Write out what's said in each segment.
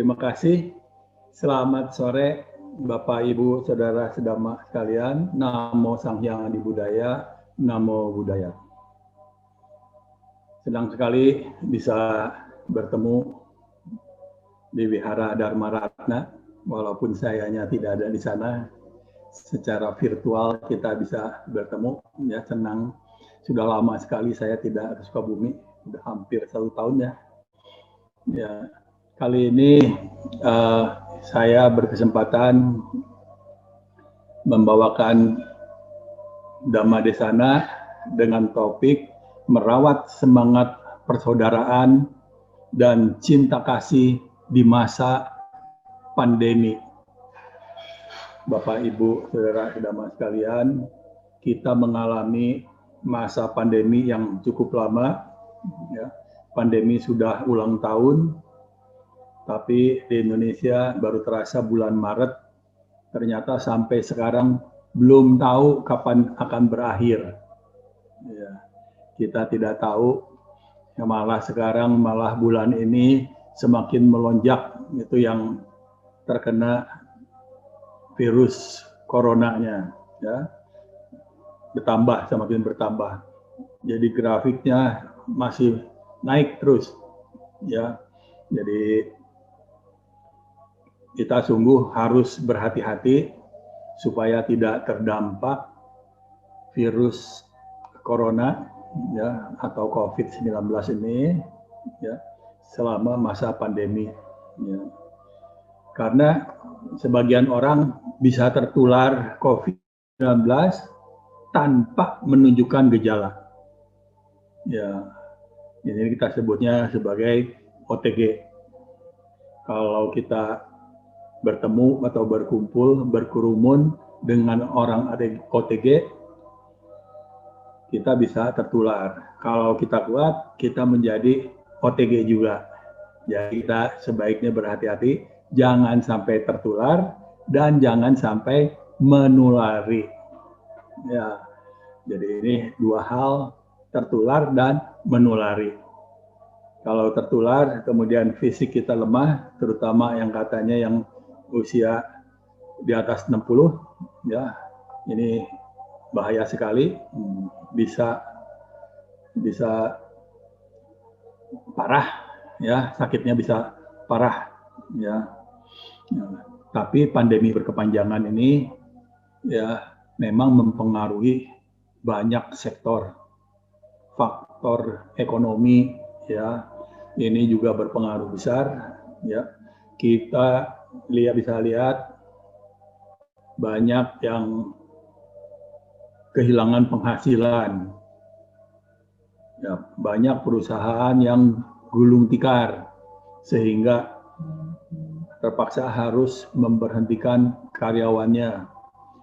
Terima kasih. Selamat sore Bapak, Ibu, Saudara sedama sekalian. Namo Sang Hyang Adi Budaya, Namo Buddhaya. Senang sekali bisa bertemu di Wihara Dharma Ratna, walaupun sayanya tidak ada di sana. Secara virtual kita bisa bertemu, ya senang. Sudah lama sekali saya tidak ke Sukabumi, sudah hampir 1 tahun ya. Ya, kali ini saya berkesempatan membawakan Dhamma Desana dengan topik merawat semangat persaudaraan dan cinta kasih di masa pandemi. Bapak, Ibu, Saudara sedama sekalian, kita mengalami masa pandemi yang cukup lama. Ya. Pandemi sudah ulang tahun, tapi di Indonesia baru terasa bulan Maret. Ternyata sampai sekarang belum tahu kapan akan berakhir. Ya, kita tidak tahu, ya malah sekarang malah bulan ini semakin melonjak itu yang terkena virus coronanya, ya semakin bertambah. Jadi grafiknya masih naik terus, ya. Jadi kita sungguh harus berhati-hati supaya tidak terdampak virus corona, ya, atau COVID-19 ini, ya, selama masa pandemi. Ya. Karena sebagian orang bisa tertular COVID-19 tanpa menunjukkan gejala. Ya, ini kita sebutnya sebagai OTG. Kalau kita bertemu atau berkumpul, berkerumun dengan orang OTG, kita bisa tertular. Kalau kita kuat, kita menjadi OTG juga. Jadi kita sebaiknya berhati-hati, jangan sampai tertular dan jangan sampai menulari. Ya, jadi ini 2 hal, tertular dan menulari. Kalau tertular, kemudian fisik kita lemah, terutama yang katanya yang usia di atas 60, ya, ini bahaya sekali, bisa parah, ya, sakitnya bisa parah, ya. Tapi pandemi berkepanjangan ini, ya, memang mempengaruhi banyak sektor, faktor ekonomi, ya, ini juga berpengaruh besar, ya. Kita bisa lihat banyak yang kehilangan penghasilan, ya, banyak perusahaan yang gulung tikar sehingga terpaksa harus memberhentikan karyawannya.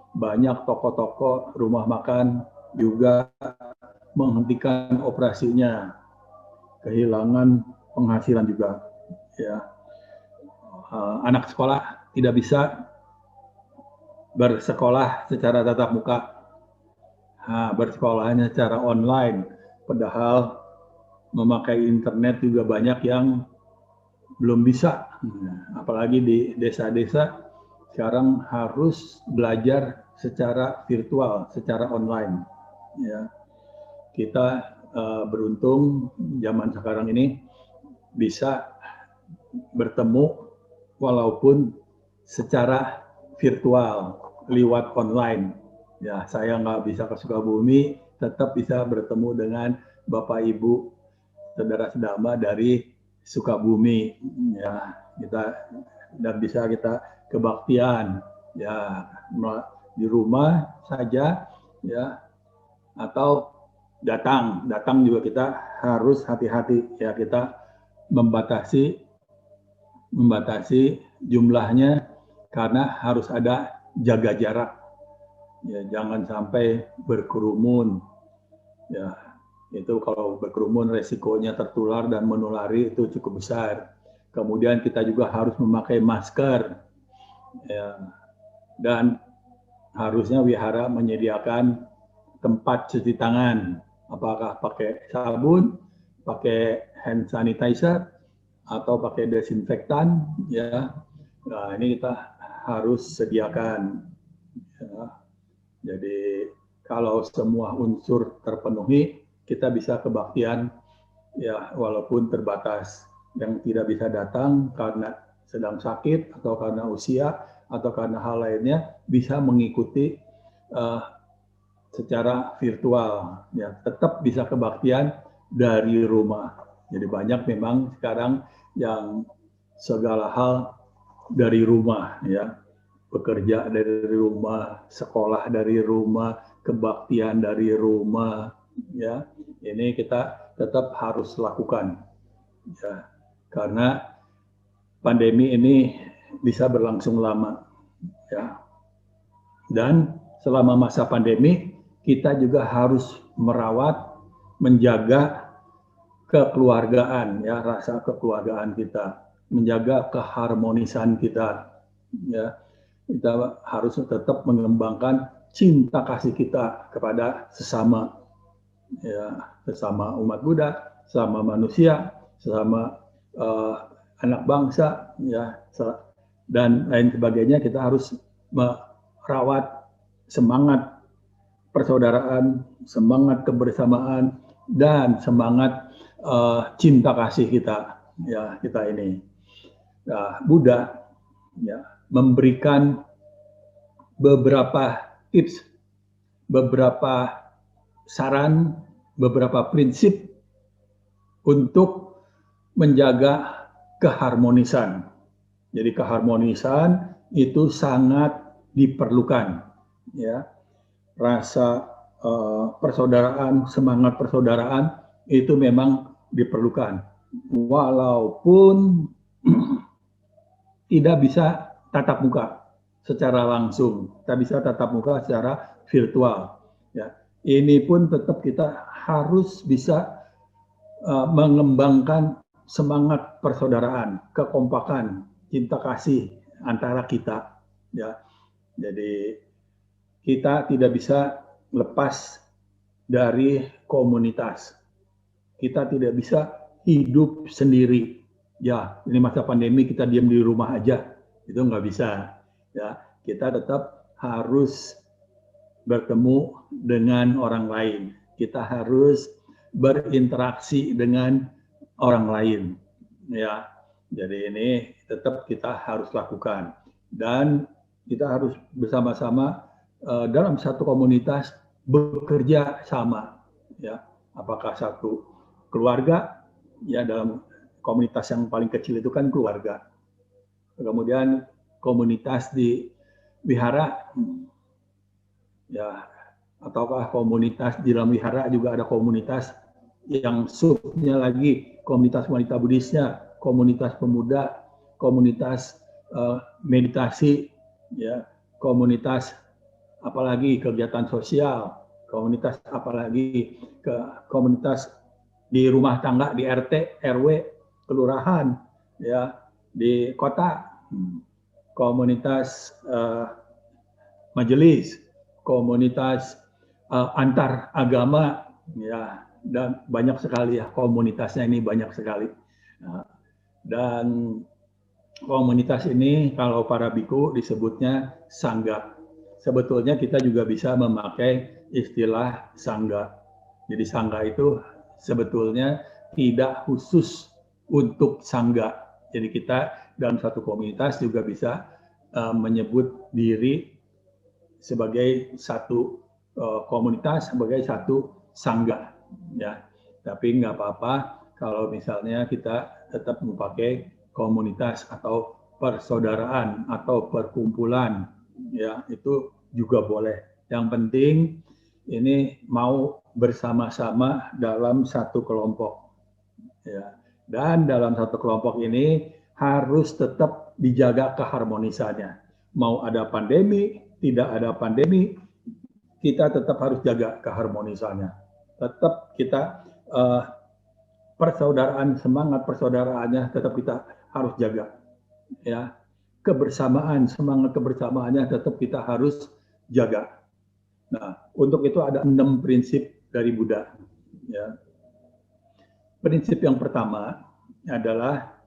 Banyak toko-toko rumah makan juga menghentikan operasinya, kehilangan penghasilan juga. Ya, anak sekolah tidak bisa bersekolah secara tatap muka, bersekolahnya secara online. Padahal memakai internet juga banyak yang belum bisa, apalagi di desa-desa sekarang harus belajar secara virtual, secara online. Ya, kita beruntung zaman sekarang ini bisa bertemu walaupun secara virtual lewat online. Ya, saya nggak bisa ke Sukabumi, tetap bisa bertemu dengan Bapak Ibu Saudara sedama dari Sukabumi. Ya, dan bisa kita kebaktian, ya, di rumah saja, ya, atau datang juga kita harus hati-hati, ya, kita membatasi jumlahnya karena harus ada jaga jarak, ya, jangan sampai berkerumun, ya, itu kalau berkerumun resikonya tertular dan menulari itu cukup besar. Kemudian kita juga harus memakai masker, ya, dan harusnya wihara menyediakan tempat cuci tangan, apakah pakai sabun, pakai hand sanitizer, atau pakai desinfektan, ya. Nah, ini kita harus sediakan. Ya. Jadi kalau semua unsur terpenuhi, kita bisa kebaktian, ya, walaupun terbatas. Yang tidak bisa datang karena sedang sakit atau karena usia atau karena hal lainnya bisa mengikuti secara virtual, ya, tetap bisa kebaktian dari rumah. Jadi banyak memang sekarang yang segala hal dari rumah, ya, bekerja dari rumah, sekolah dari rumah, kebaktian dari rumah, ya. Ini kita tetap harus lakukan, ya, karena pandemi ini bisa berlangsung lama, ya. Dan selama masa pandemi kita juga harus merawat, menjaga kekeluargaan, ya, rasa kekeluargaan kita, menjaga keharmonisan kita, ya. Kita harus tetap mengembangkan cinta kasih kita kepada sesama, ya, sesama umat Buddha, sesama manusia, sesama anak bangsa, ya, dan lain sebagainya. Kita harus merawat semangat persaudaraan, semangat kebersamaan, dan semangat cinta kasih kita, ya, kita ini. Nah, Buddha, ya, memberikan beberapa tips, beberapa saran, beberapa prinsip untuk menjaga keharmonisan. Jadi keharmonisan itu sangat diperlukan, ya. Rasa persaudaraan, semangat persaudaraan itu memang diperlukan. Walaupun tidak bisa tatap muka secara langsung, tak bisa tatap muka secara virtual, ya. Ini pun tetap kita harus bisa mengembangkan semangat persaudaraan, kekompakan, cinta kasih antara kita, ya. Jadi kita tidak bisa lepas dari komunitas. Kita tidak bisa hidup sendiri. Ya, ini masa pandemi kita diam di rumah aja, itu nggak bisa. Ya, kita tetap harus bertemu dengan orang lain. Kita harus berinteraksi dengan orang lain. Ya, jadi ini tetap kita harus lakukan, dan kita harus bersama-sama dalam satu komunitas bekerja sama, ya. Apakah satu keluarga, ya, dalam komunitas yang paling kecil itu kan keluarga. Kemudian komunitas di wihara, ya, ataukah komunitas di dalam wihara juga ada komunitas yang subnya lagi, komunitas wanita Buddhisnya, komunitas pemuda, komunitas meditasi, ya, komunitas apalagi kegiatan sosial, komunitas apalagi komunitas di rumah tangga, di RT, RW, kelurahan, ya, di kota, komunitas majelis, komunitas antar agama, ya, dan banyak sekali, ya, komunitasnya ini banyak sekali. Nah, dan komunitas ini kalau para biku disebutnya sangga. Sebetulnya kita juga bisa memakai istilah sangga. Jadi sangga itu sebetulnya tidak khusus untuk sangga. Jadi kita dalam satu komunitas juga bisa menyebut diri sebagai satu komunitas, sebagai satu sangga, ya. Tapi nggak apa-apa kalau misalnya kita tetap memakai komunitas atau persaudaraan atau perkumpulan, ya, itu juga boleh. Yang penting ini mau bersama-sama dalam satu kelompok, ya. Dan dalam satu kelompok ini harus tetap dijaga keharmonisannya. Mau ada pandemi, tidak ada pandemi, kita tetap harus jaga keharmonisannya. Tetap kita persaudaraan, semangat persaudaraannya tetap kita harus jaga, ya. Kebersamaan, semangat kebersamaannya tetap kita harus jaga. Nah, untuk itu ada 6 prinsip dari Buddha, ya. Prinsip yang pertama adalah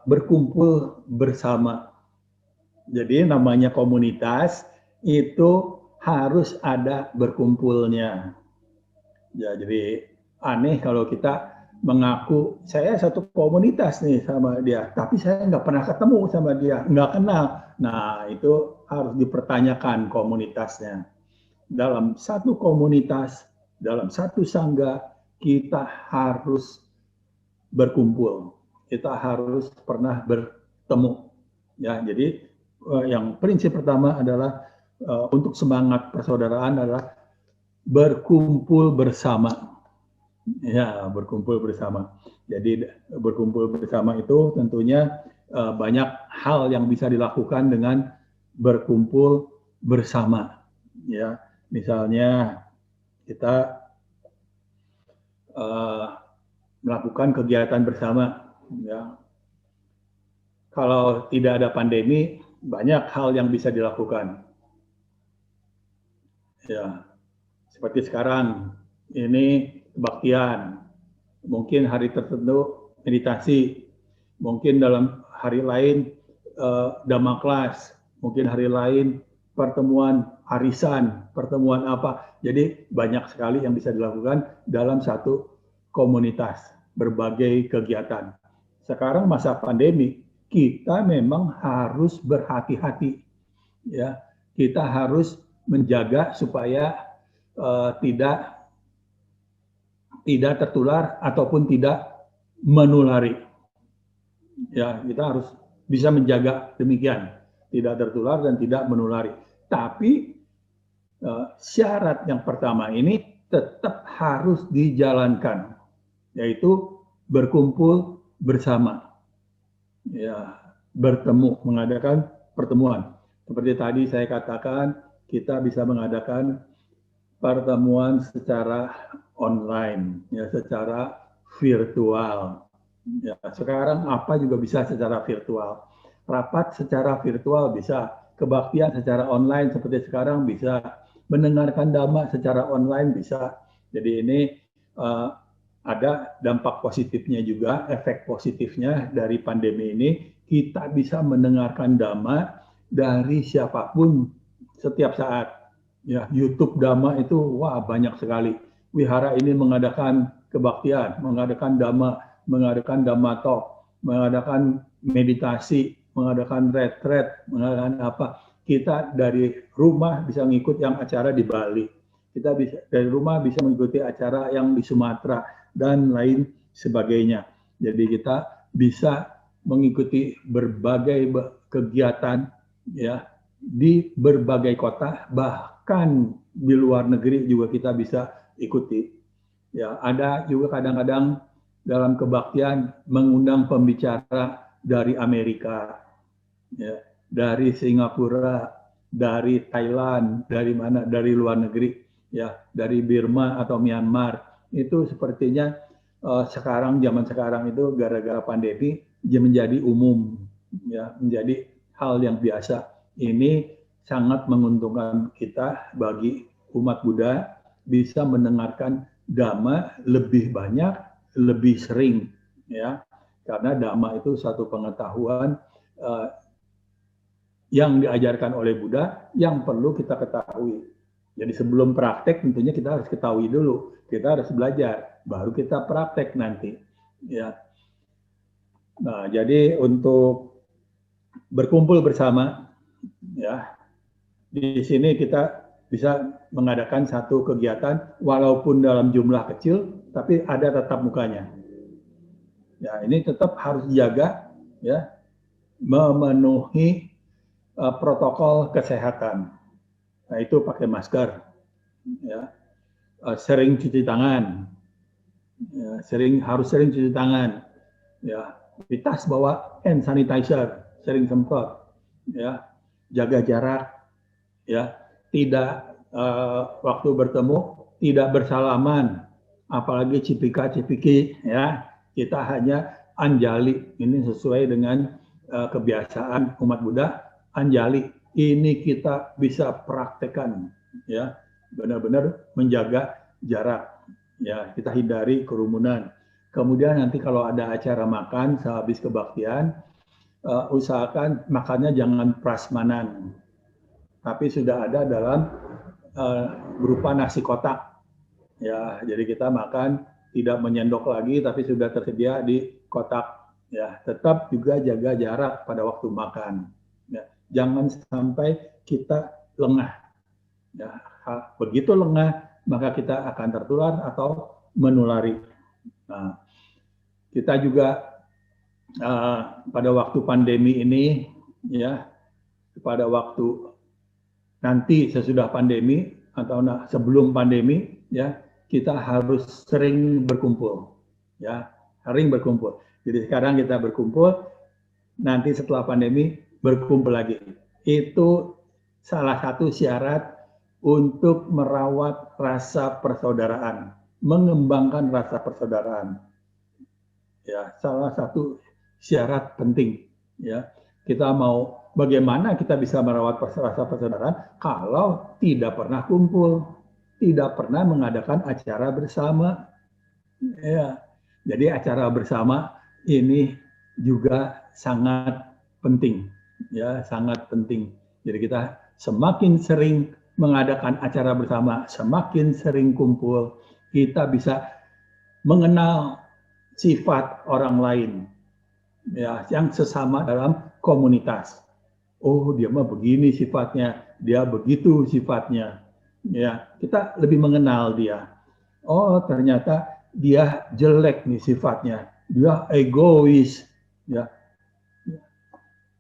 berkumpul bersama. Jadi namanya komunitas itu harus ada berkumpulnya. Ya, jadi aneh kalau kita mengaku saya satu komunitas nih sama dia, tapi saya nggak pernah ketemu sama dia, nggak kenal. Nah, itu harus dipertanyakan komunitasnya. Dalam satu komunitas, dalam satu sangga, kita harus berkumpul. Kita harus pernah bertemu. Ya, jadi yang prinsip pertama adalah untuk semangat persaudaraan adalah berkumpul bersama. Ya, berkumpul bersama. Jadi berkumpul bersama itu tentunya banyak hal yang bisa dilakukan dengan berkumpul bersama. Ya, misalnya kita melakukan kegiatan bersama. Ya, kalau tidak ada pandemi, banyak hal yang bisa dilakukan. Ya, seperti sekarang ini kebaktian, mungkin hari tertentu meditasi, mungkin dalam hari lain dhamma kelas, mungkin hari lain pertemuan arisan, pertemuan apa. Jadi banyak sekali yang bisa dilakukan dalam satu komunitas, berbagai kegiatan. Sekarang masa pandemi, kita memang harus berhati-hati, ya. Kita harus menjaga supaya tidak tertular ataupun tidak menulari. Ya, kita harus bisa menjaga demikian, tidak tertular dan tidak menulari. Tapi syarat yang pertama ini tetap harus dijalankan, yaitu berkumpul bersama, ya, bertemu, mengadakan pertemuan. Seperti tadi saya katakan, kita bisa mengadakan pertemuan secara online, ya, secara virtual. Ya, sekarang apa juga bisa secara virtual. Rapat secara virtual bisa, kebaktian secara online seperti sekarang bisa, mendengarkan dhamma secara online bisa. Jadi ini ada dampak positifnya juga, efek positifnya dari pandemi ini, kita bisa mendengarkan dhamma dari siapapun setiap saat. Ya, YouTube Dhamma itu wah banyak sekali. Wihara ini mengadakan kebaktian, mengadakan dhamma, mengadakan dhamma talk, mengadakan meditasi, mengadakan retret, mengadakan apa. Kita dari rumah bisa ngikut yang acara di Bali. Kita bisa dari rumah bisa mengikuti acara yang di Sumatera dan lain sebagainya. Jadi kita bisa mengikuti berbagai kegiatan, ya, di berbagai kota, bahkan di luar negeri juga kita bisa ikuti. Ya, ada juga kadang-kadang dalam kebaktian mengundang pembicara dari Amerika, ya, dari Singapura, dari Thailand, dari mana, dari luar negeri, ya, dari Burma atau Myanmar. Itu sepertinya sekarang, zaman sekarang itu gara-gara pandemi menjadi umum, ya, menjadi hal yang biasa. Ini sangat menguntungkan kita bagi umat Buddha bisa mendengarkan dhamma lebih banyak, lebih sering, ya, karena dhamma itu satu pengetahuan yang diajarkan oleh Buddha yang perlu kita ketahui. Jadi sebelum praktek tentunya kita harus ketahui dulu, kita harus belajar, baru kita praktek nanti. Ya. Nah, jadi untuk berkumpul bersama, ya, di sini kita bisa mengadakan satu kegiatan walaupun dalam jumlah kecil, tapi ada tatap mukanya. Ya, ini tetap harus dijaga, ya, memenuhi protokol kesehatan. Nah, itu pakai masker, ya, sering cuci tangan, ya, harus sering cuci tangan, ya, di tas bawa hand sanitizer, sering semprot, ya, jaga jarak, ya, tidak waktu bertemu tidak bersalaman, apalagi cipika-cipiki, ya, kita hanya anjali, ini sesuai dengan kebiasaan umat Buddha, anjali, ini kita bisa praktekkan, ya, benar-benar menjaga jarak, ya, kita hindari kerumunan. Kemudian nanti kalau ada acara makan sehabis kebaktian, usahakan makannya jangan prasmanan, tapi sudah ada dalam berupa nasi kotak. Ya, jadi kita makan tidak menyendok lagi, tapi sudah tersedia di kotak. Ya, tetap juga jaga jarak pada waktu makan. Ya, jangan sampai kita lengah. Ya, begitu lengah, maka kita akan tertular atau menulari. Nah, kita juga pada waktu pandemi ini, ya, pada waktu nanti sesudah pandemi atau sebelum pandemi, ya, kita harus sering berkumpul, ya, sering berkumpul. Jadi sekarang kita berkumpul, nanti setelah pandemi berkumpul lagi. Itu salah satu syarat untuk merawat rasa persaudaraan, mengembangkan rasa persaudaraan. Ya, salah satu syarat penting. Ya, kita mau bagaimana kita bisa merawat rasa persaudaraan kalau tidak pernah kumpul, tidak pernah mengadakan acara bersama. Ya, jadi acara bersama ini juga sangat penting, ya, sangat penting. Jadi kita semakin sering mengadakan acara bersama, semakin sering kumpul, kita bisa mengenal sifat orang lain, ya, yang sesama dalam komunitas. Oh, dia mah begini sifatnya, dia begitu sifatnya. Ya, kita lebih mengenal dia. Oh, ternyata dia jelek nih sifatnya, dia egois. Ya,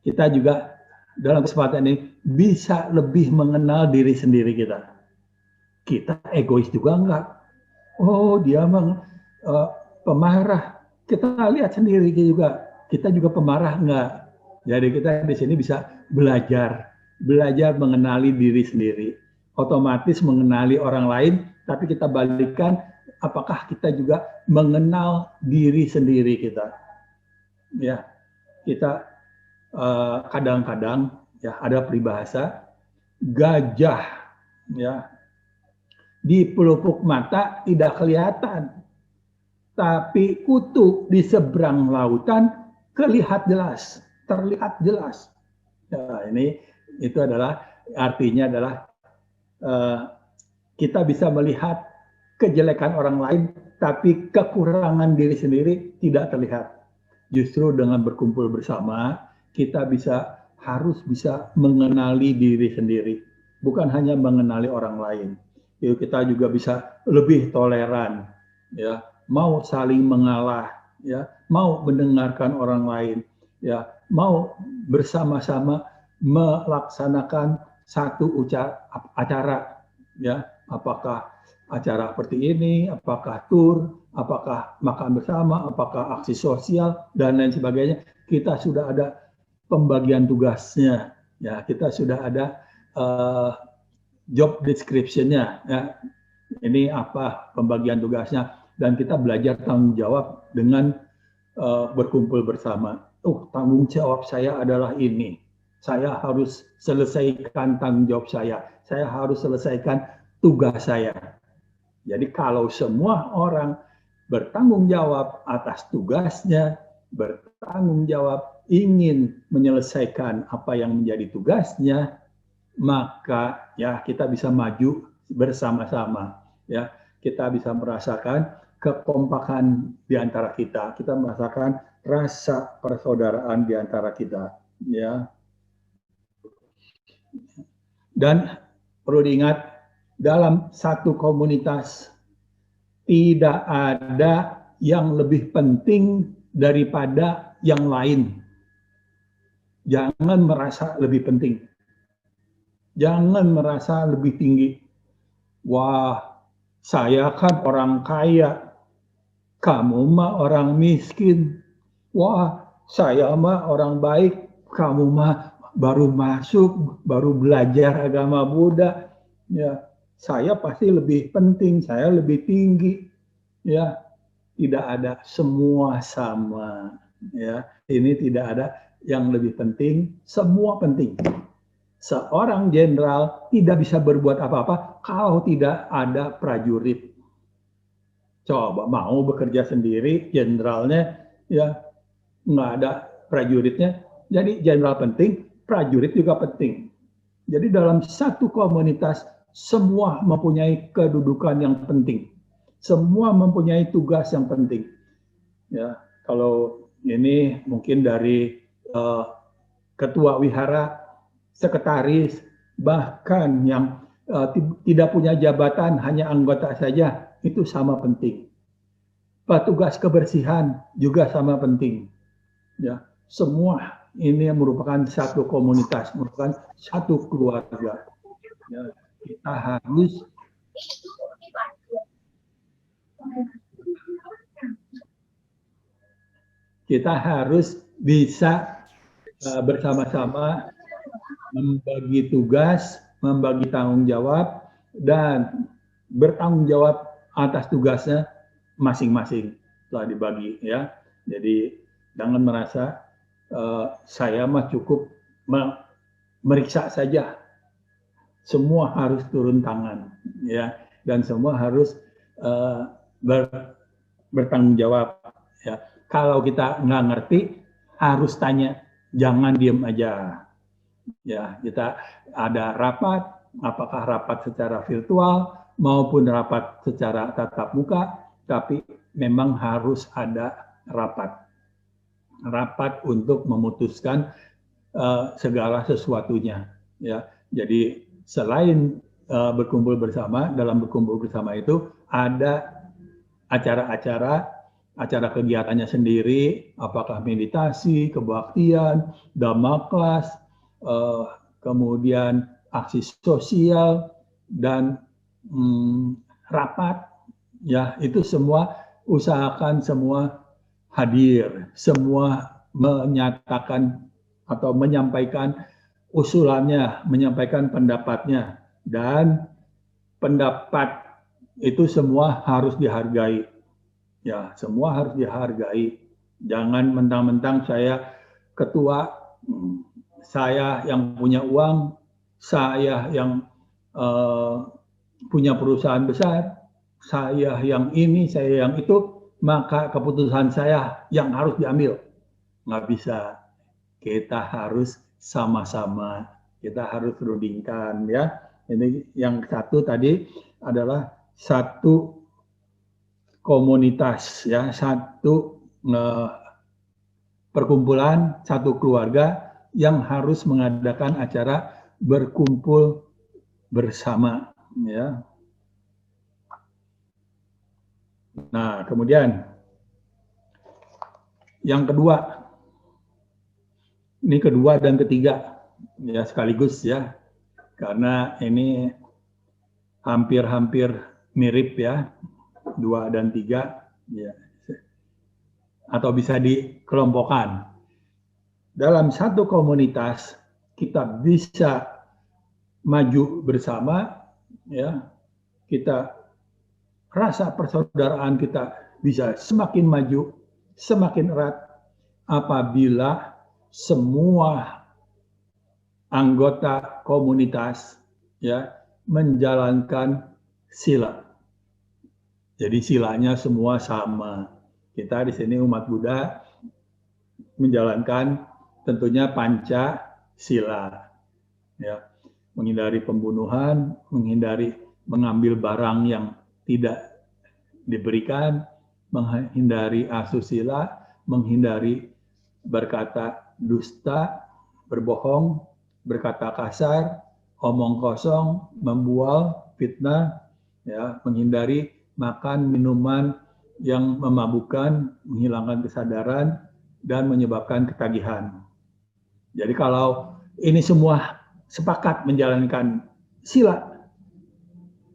kita juga dalam kesempatan ini bisa lebih mengenal diri sendiri kita. Kita egois juga enggak? Oh, dia mah pemarah. Kita lihat sendiri juga. Kita juga pemarah enggak? Jadi kita di sini bisa belajar mengenali diri sendiri. Otomatis mengenali orang lain, tapi kita balikan apakah kita juga mengenal diri sendiri kita. Ya, kita kadang-kadang ya ada peribahasa gajah, ya, di pelupuk mata tidak kelihatan, tapi kutu di seberang lautan terlihat jelas. Ya, ini itu adalah artinya adalah kita bisa melihat kejelekan orang lain, tapi kekurangan diri sendiri tidak terlihat. Justru dengan berkumpul bersama, kita harus bisa mengenali diri sendiri, bukan hanya mengenali orang lain. Kita juga bisa lebih toleran, ya, mau saling mengalah, ya, mau mendengarkan orang lain, ya, mau bersama-sama melaksanakan satu acara, ya, apakah acara seperti ini, apakah tur, apakah makan bersama, apakah aksi sosial dan lain sebagainya. Kita sudah ada pembagian tugasnya, ya, kita sudah ada job description-nya, ya. Ini apa pembagian tugasnya, dan kita belajar tanggung jawab dengan berkumpul bersama. Oh, tanggung jawab saya adalah ini. Saya harus selesaikan tanggung jawab saya. Saya harus selesaikan tugas saya. Jadi kalau semua orang bertanggung jawab atas tugasnya, bertanggung jawab ingin menyelesaikan apa yang menjadi tugasnya, maka ya kita bisa maju bersama-sama, ya. Kita bisa merasakan kekompakan di antara kita. Kita merasakan rasa persaudaraan di antara kita, ya. Dan perlu diingat, dalam satu komunitas tidak ada yang lebih penting daripada yang lain. Jangan merasa lebih penting. Jangan merasa lebih tinggi. Wah, saya kan orang kaya, kamu mah orang miskin. Wah, saya mah orang baik, kamu mah baru masuk, baru belajar agama Buddha. Ya, saya pasti lebih penting, saya lebih tinggi. Ya, tidak ada, semua sama. Ya, ini tidak ada yang lebih penting, semua penting. Seorang jenderal tidak bisa berbuat apa-apa kalau tidak ada prajurit. Coba mau bekerja sendiri, jenderalnya ya nggak ada prajuritnya. Jadi jenderal penting, prajurit juga penting. Jadi dalam satu komunitas semua mempunyai kedudukan yang penting. Semua mempunyai tugas yang penting. Ya, kalau ini mungkin dari ketua wihara, sekretaris, bahkan yang tidak punya jabatan, hanya anggota saja, itu sama penting. Petugas kebersihan juga sama penting. Ya, semua ini merupakan satu komunitas, merupakan satu keluarga. Ya, kita harus bisa bersama-sama membagi tugas, membagi tanggung jawab, dan bertanggung jawab atas tugasnya masing-masing telah dibagi, ya. Jadi jangan merasa saya mah cukup meriksa saja. Semua harus turun tangan, ya, dan semua harus bertanggung jawab, ya. Kalau kita nggak ngerti harus tanya, jangan diem aja. Ya, kita ada rapat, apakah rapat secara virtual maupun rapat secara tatap muka, tapi memang harus ada rapat untuk memutuskan segala sesuatunya. Ya, jadi selain berkumpul bersama, dalam berkumpul bersama itu ada acara kegiatannya sendiri, apakah meditasi, kebaktian, dhamma kelas, kemudian aksi sosial, dan rapat, ya, itu semua usahakan semua hadir, semua menyatakan atau menyampaikan usulannya, menyampaikan pendapatnya, dan pendapat itu semua harus dihargai. Ya, semua harus dihargai. Jangan mentang-mentang saya ketua, saya yang punya uang, saya yang punya perusahaan besar, saya yang ini, saya yang itu, maka keputusan saya yang harus diambil. Nggak bisa. Kita harus sama-sama. Kita harus rundingkan, ya. Ini yang satu tadi adalah satu komunitas, ya, satu perkumpulan, satu keluarga yang harus mengadakan acara berkumpul bersama, ya. Nah, kemudian yang kedua, ini kedua dan ketiga, ya, sekaligus, ya, karena ini hampir-hampir mirip, ya, 2 dan 3, ya, atau bisa dikelompokkan. Dalam satu komunitas kita bisa maju bersama, ya, kita rasa persaudaraan kita bisa semakin maju, semakin erat apabila semua anggota komunitas, ya, menjalankan sila. Jadi silanya semua sama. Kita di sini umat Buddha menjalankan tentunya Pancasila, ya, menghindari pembunuhan, menghindari mengambil barang yang tidak diberikan, menghindari asusila, menghindari berkata dusta, berbohong, berkata kasar, omong kosong, membual, fitnah, ya, menghindari makan minuman yang memabukkan, menghilangkan kesadaran, dan menyebabkan ketagihan. Jadi kalau ini semua sepakat menjalankan sila,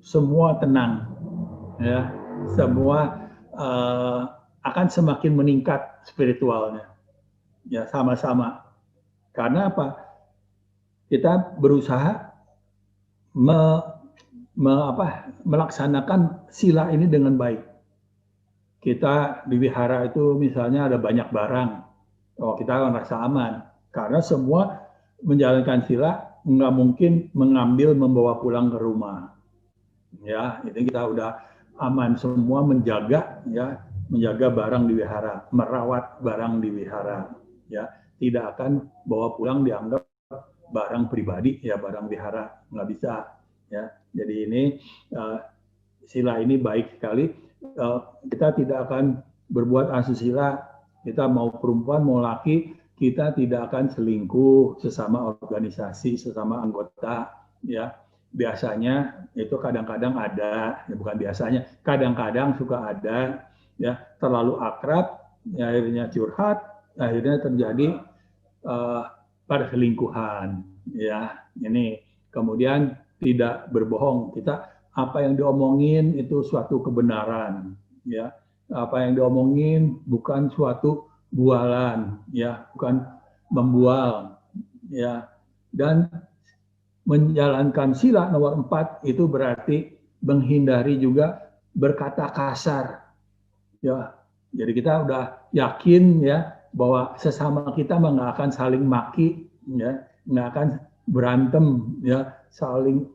semua tenang, ya, semua akan semakin meningkat spiritualnya, ya, sama-sama. Karena apa? Kita berusaha melaksanakan sila ini dengan baik. Kita di wihara itu misalnya ada banyak barang, kita merasa aman karena semua menjalankan sila, nggak mungkin mengambil membawa pulang ke rumah. Ya, itu kita udah aman semua, menjaga barang di wihara, merawat barang di wihara, ya. Tidak akan bawa pulang dianggap barang pribadi, ya, barang wihara, nggak bisa, ya. Jadi ini sila ini baik sekali. Kita tidak akan berbuat asusila. Kita mau perempuan mau laki, kita tidak akan selingkuh sesama organisasi, sesama anggota, ya. Biasanya itu kadang-kadang ada, ya bukan biasanya, kadang-kadang suka ada, ya, terlalu akrab, ya, akhirnya curhat, akhirnya terjadi perselingkuhan, ya. Ini kemudian tidak berbohong. Kita apa yang diomongin itu suatu kebenaran, ya. Apa yang diomongin bukan suatu bualan, ya, bukan membual, ya. Dan menjalankan sila nomor 4 itu berarti menghindari juga berkata kasar, ya. Jadi kita udah yakin, ya, bahwa sesama kita nggak akan saling maki, ya, nggak akan berantem, ya, saling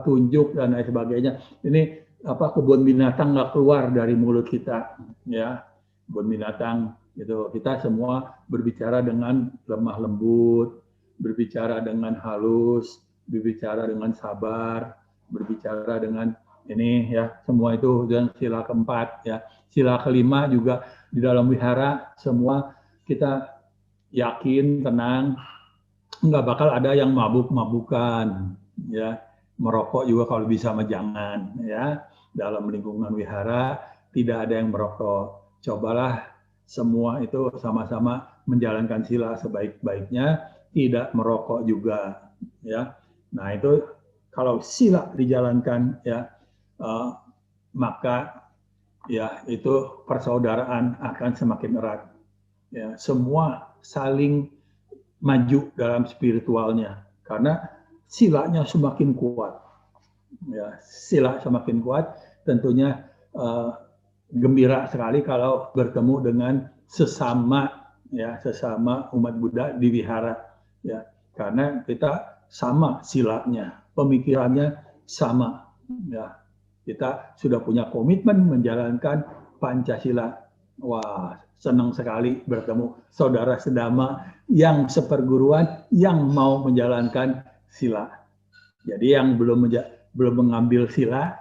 tunjuk dan lain sebagainya. Ini kebun binatang nggak keluar dari mulut kita, ya. Kebun binatang itu kita semua berbicara dengan lemah lembut, berbicara dengan halus, berbicara dengan sabar, berbicara dengan ini, ya, semua itu dan sila keempat, ya. Sila kelima juga di dalam wihara semua kita yakin, tenang, nggak bakal ada yang mabuk-mabukan, ya. Merokok juga kalau bisa jangan, ya. Dalam lingkungan wihara tidak ada yang merokok. Cobalah semua itu sama-sama menjalankan sila sebaik-baiknya, tidak merokok juga, ya. Nah, itu kalau sila dijalankan, ya, maka, ya, itu persaudaraan akan semakin erat, ya. Semua saling maju dalam spiritualnya karena silanya semakin kuat, ya. Sila semakin kuat, tentunya gembira sekali kalau bertemu dengan sesama, ya, sesama umat Buddha di wihara, ya, karena kita sama silanya, pemikirannya sama, ya. Kita sudah punya komitmen menjalankan Pancasila. Wah, senang sekali bertemu saudara sedama yang seperguruan yang mau menjalankan sila. Jadi yang belum mengambil sila,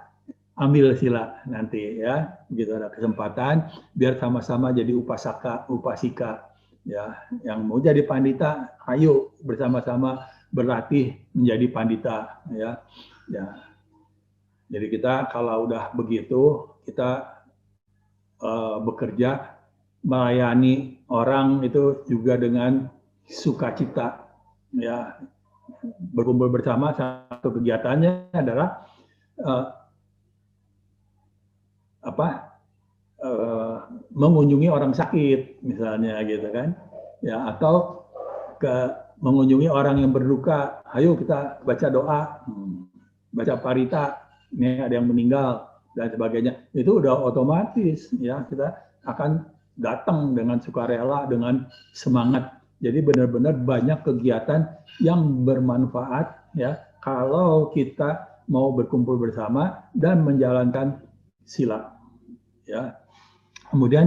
ambil sila nanti, ya. Begitu ada kesempatan biar sama-sama jadi upasaka, upasika, ya. Yang mau jadi pandita, ayo bersama-sama berlatih menjadi pandita, ya. Ya. Jadi kita kalau udah begitu, kita bekerja melayani orang itu juga dengan sukacita, ya. Berkumpul bersama, satu kegiatannya adalah mengunjungi orang sakit misalnya, gitu kan, ya, atau mengunjungi orang yang berduka, ayo kita baca doa, baca parita, ini ada yang meninggal dan sebagainya. Itu udah otomatis, ya, kita akan datang dengan sukarela, dengan semangat. Jadi benar-benar banyak kegiatan yang bermanfaat, ya, kalau kita mau berkumpul bersama dan menjalankan sila, ya. Kemudian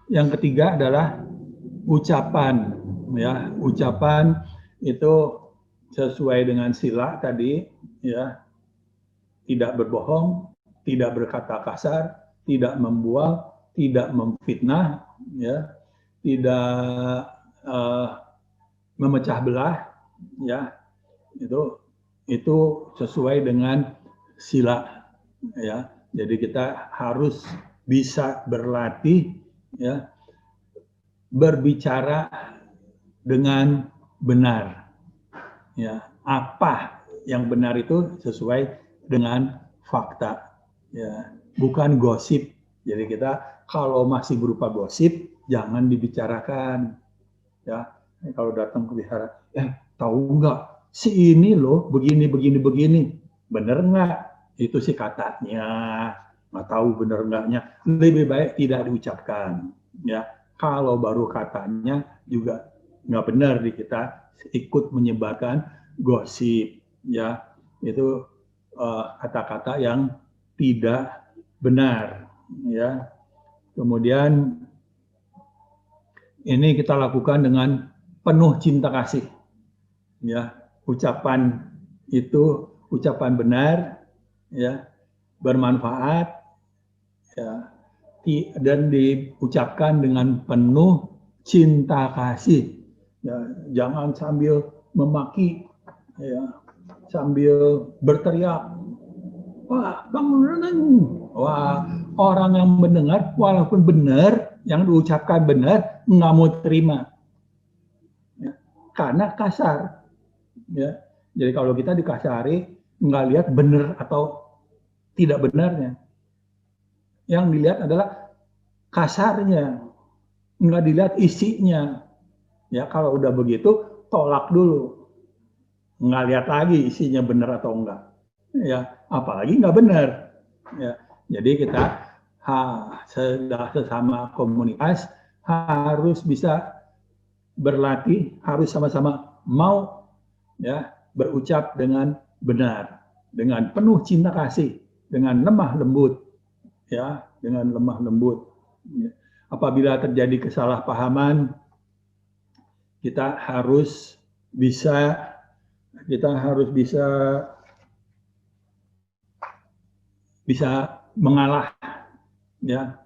yang ketiga adalah ucapan, ya. Ucapan itu sesuai dengan sila tadi, ya. Tidak berbohong, tidak berkata kasar, tidak membual, tidak memfitnah, ya, tidak memecah belah, ya. Itu sesuai dengan sila, ya. Jadi kita harus bisa berlatih, ya, berbicara dengan benar, ya. Apa yang benar itu sesuai dengan fakta, ya, bukan gosip. Jadi kita kalau masih berupa gosip jangan dibicarakan, ya. Kalau datang ke wihara, tahu nggak si ini loh begini, bener nggak? Itu sih katanya, nggak tahu bener nggaknya. Lebih baik tidak diucapkan, ya. Kalau baru katanya juga nggak benar di kita ikut menyebarkan gosip, ya. Itu kata-kata yang tidak benar, ya. Kemudian ini kita lakukan dengan penuh cinta kasih, ya. Ucapan itu ucapan benar, ya, bermanfaat, ya, dan diucapkan dengan penuh cinta kasih. Ya, jangan sambil memaki, ya, sambil berteriak, wah, wah, orang yang mendengar walaupun benar, yang diucapkan benar nggak mau terima, ya, karena kasar, ya. Jadi kalau kita dikasari nggak lihat benar atau tidak benarnya, yang dilihat adalah kasarnya, nggak dilihat isinya. Ya kalau udah begitu tolak dulu, nggak lihat lagi isinya benar atau enggak. Ya apalagi nggak benar. Ya jadi kita sesama komunitas harus bisa berlatih, harus sama-sama mau, ya, berucap dengan benar, dengan penuh cinta kasih, dengan lemah lembut, ya, dengan lemah lembut. Ya. Apabila terjadi kesalahpahaman, kita harus bisa kita harus bisa mengalah, ya.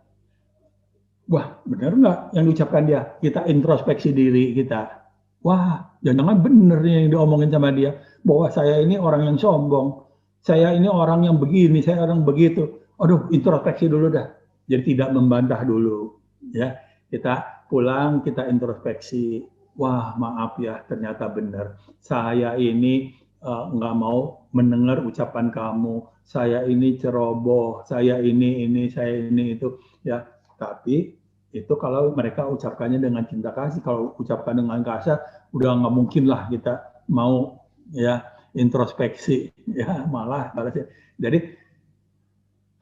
Wah, benar nggak yang diucapkan dia? Kita introspeksi diri kita. Wah, jangan-jangan benar yang diomongin sama dia, bahwa saya ini orang yang sombong, saya ini orang yang begini, saya orang begitu. Aduh, introspeksi dulu dah. Jadi tidak membantah dulu, ya. Kita pulang, kita introspeksi. Wah, maaf ya, ternyata benar. Saya ini nggak mau mendengar ucapan kamu. Saya ini ceroboh, saya ini, saya ini itu, ya. Tapi itu kalau mereka ucapkannya dengan cinta kasih. Kalau ucapkan dengan kasar, udah nggak mungkin lah kita mau, ya, introspeksi, ya, malah balasnya. Jadi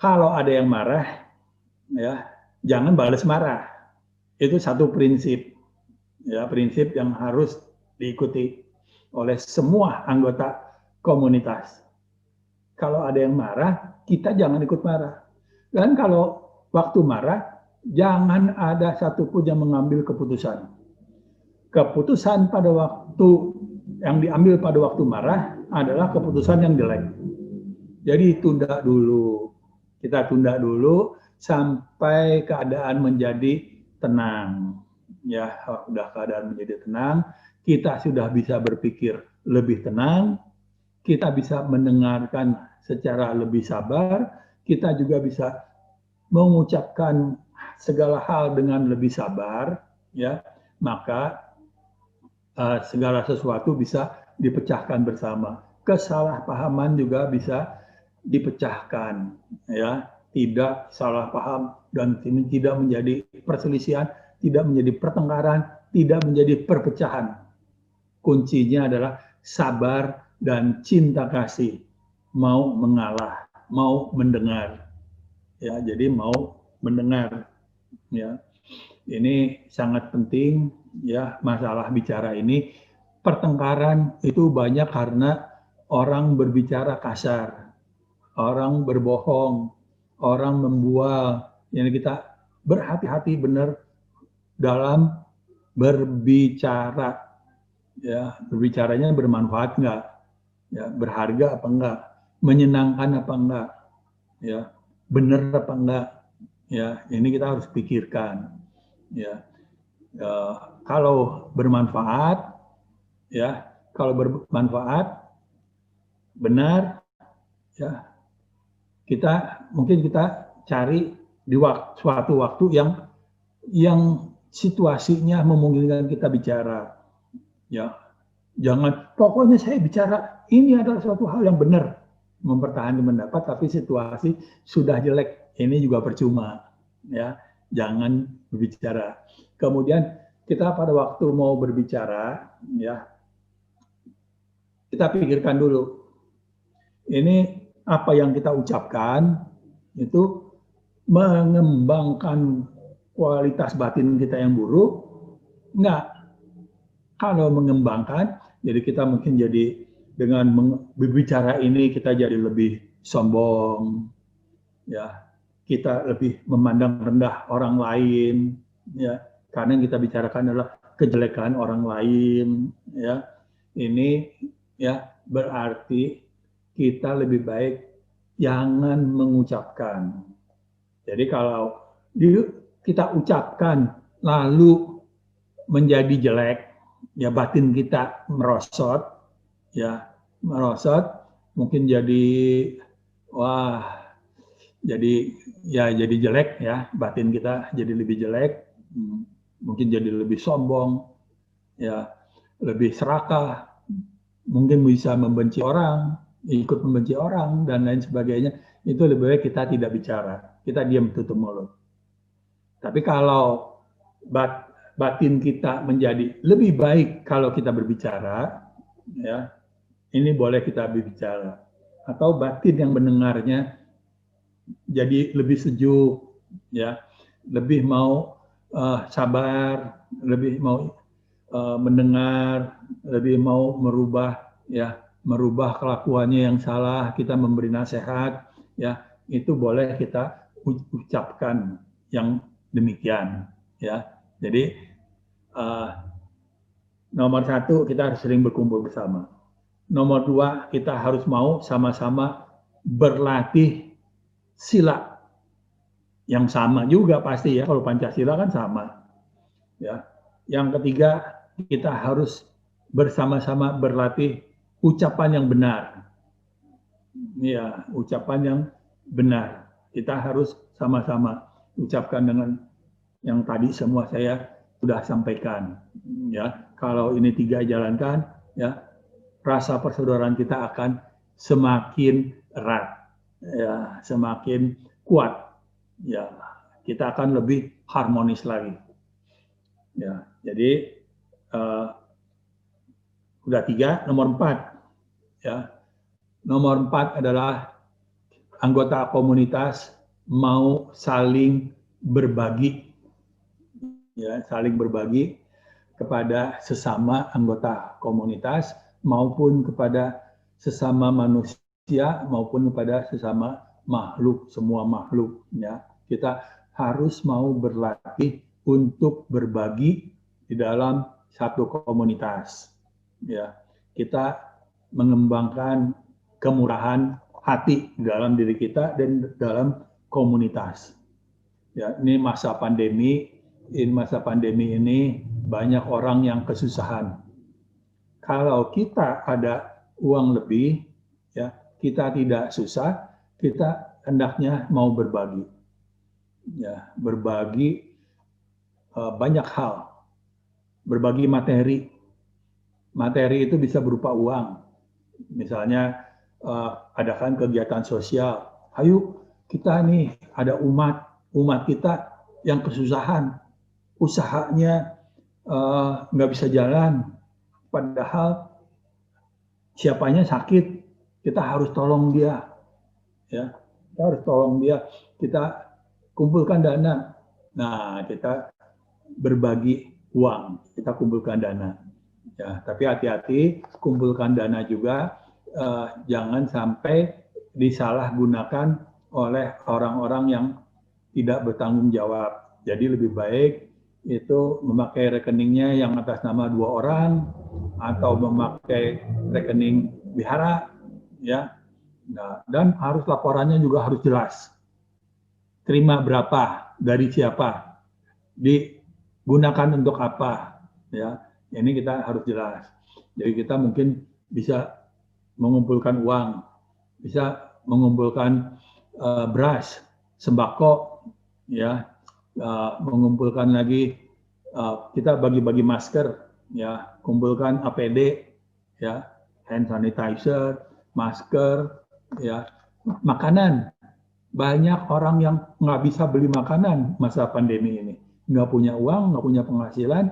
kalau ada yang marah, ya, jangan balas marah. Itu satu prinsip, ya, prinsip yang harus diikuti oleh semua anggota komunitas. Kalau ada yang marah, kita jangan ikut marah. Dan kalau waktu marah, jangan ada satupun yang mengambil keputusan. Keputusan pada waktu yang diambil pada waktu marah adalah keputusan yang jelek. Jadi tunda dulu. Kita tunda dulu sampai keadaan menjadi tenang. Ya, udah keadaan menjadi tenang, kita sudah bisa berpikir lebih tenang, kita bisa mendengarkan secara lebih sabar, kita juga bisa mengucapkan segala hal dengan lebih sabar, ya, maka segala sesuatu bisa dipecahkan bersama. Kesalahpahaman juga bisa dipecahkan, ya, tidak salah paham dan ini tidak menjadi perselisihan, tidak menjadi pertengkaran, tidak menjadi perpecahan. Kuncinya adalah sabar dan cinta kasih, mau mengalah, mau mendengar, ya. Jadi mau mendengar, ya. Ini sangat penting, ya, masalah bicara ini. Pertengkaran itu banyak karena orang berbicara kasar, orang berbohong, orang membual. Yang kita berhati-hati benar dalam berbicara, ya, berbicaranya bermanfaat enggak, ya, berharga apa enggak, menyenangkan apa enggak, ya, benar apa enggak, ya, ini kita harus pikirkan, ya. Kalau bermanfaat, ya, kalau bermanfaat benar, ya, mungkin kita cari di suatu waktu yang situasinya memungkinkan kita bicara, ya. Jangan pokoknya saya bicara ini adalah suatu hal yang benar, mempertahankan pendapat tapi situasi sudah jelek, ini juga percuma, ya. Jangan berbicara. Kemudian kita pada waktu mau berbicara, ya, kita pikirkan dulu, ini apa yang kita ucapkan itu mengembangkan kualitas batin kita yang buruk, enggak. Kalau mengembangkan, jadi kita mungkin jadi dengan berbicara ini kita jadi lebih sombong, ya. kita lebih memandang rendah orang lain, ya, karena yang kita bicarakan adalah kejelekan orang lain, ya. Ini ya berarti kita lebih baik jangan mengucapkan. Jadi kalau kita ucapkan lalu menjadi jelek, ya batin kita merosot, ya merosot, mungkin jadi wah, jadi jelek ya, batin kita jadi lebih jelek, mungkin jadi lebih sombong, ya lebih serakah, mungkin bisa membenci orang, ikut membenci orang dan lain sebagainya. Itu lebih baik kita tidak bicara, kita diam tutup mulut. Tapi kalau batin kita menjadi lebih baik kalau kita berbicara, ya ini boleh kita berbicara. Atau batin yang mendengarnya jadi lebih sejuk, ya lebih mau sabar, lebih mau mendengar, lebih mau merubah, ya merubah kelakuannya yang salah, kita memberi nasihat, ya itu boleh kita ucapkan yang demikian, ya. Jadi nomor satu kita harus sering berkumpul bersama. Nomor dua kita harus mau sama-sama berlatih sila yang sama juga pasti ya, kalau Pancasila kan sama. Ya. Yang ketiga kita harus bersama-sama berlatih ucapan yang benar. Ya, ucapan yang benar. Kita harus sama-sama ucapkan dengan yang tadi semua saya sudah sampaikan. Ya, kalau ini tiga jalankan, ya rasa persaudaraan kita akan semakin erat, ya semakin kuat. Ya, kita akan lebih harmonis lagi. Ya, jadi udah tiga, nomor 4. Ya, nomor 4 adalah anggota komunitas mau saling berbagi, ya, saling berbagi kepada sesama anggota komunitas maupun kepada sesama manusia maupun kepada sesama makhluk, semua makhluk, ya. Kita harus mau berlatih untuk berbagi di dalam satu komunitas, ya. Kita mengembangkan kemurahan hati dalam diri kita dan dalam komunitas. Ya, ini masa pandemi ini banyak orang yang kesusahan. Kalau kita ada uang lebih, ya kita tidak susah, kita hendaknya mau berbagi. Ya, berbagi banyak hal. Berbagi materi. Materi itu bisa berupa uang. Misalnya adakan kegiatan sosial. Ayo kita nih ada umat kita yang kesusahan, usahanya nggak bisa jalan, padahal siapanya sakit, kita harus tolong dia, ya kita harus tolong dia, kita kumpulkan dana. Nah, kita berbagi uang, kita kumpulkan dana. Ya, tapi hati-hati, kumpulkan dana juga jangan sampai disalahgunakan oleh orang-orang yang tidak bertanggung jawab. Jadi lebih baik itu memakai rekeningnya yang atas nama 2 orang atau memakai rekening wihara, ya. Nah, dan harus laporannya juga harus jelas. Terima berapa, dari siapa, digunakan untuk apa, ya. Ini kita harus jelas. Jadi kita mungkin bisa mengumpulkan uang, bisa mengumpulkan beras, sembako, ya, mengumpulkan lagi kita bagi-bagi masker, ya, kumpulkan APD, ya, hand sanitizer, masker, ya, makanan. Banyak orang yang nggak bisa beli makanan masa pandemi ini, nggak punya uang, nggak punya penghasilan,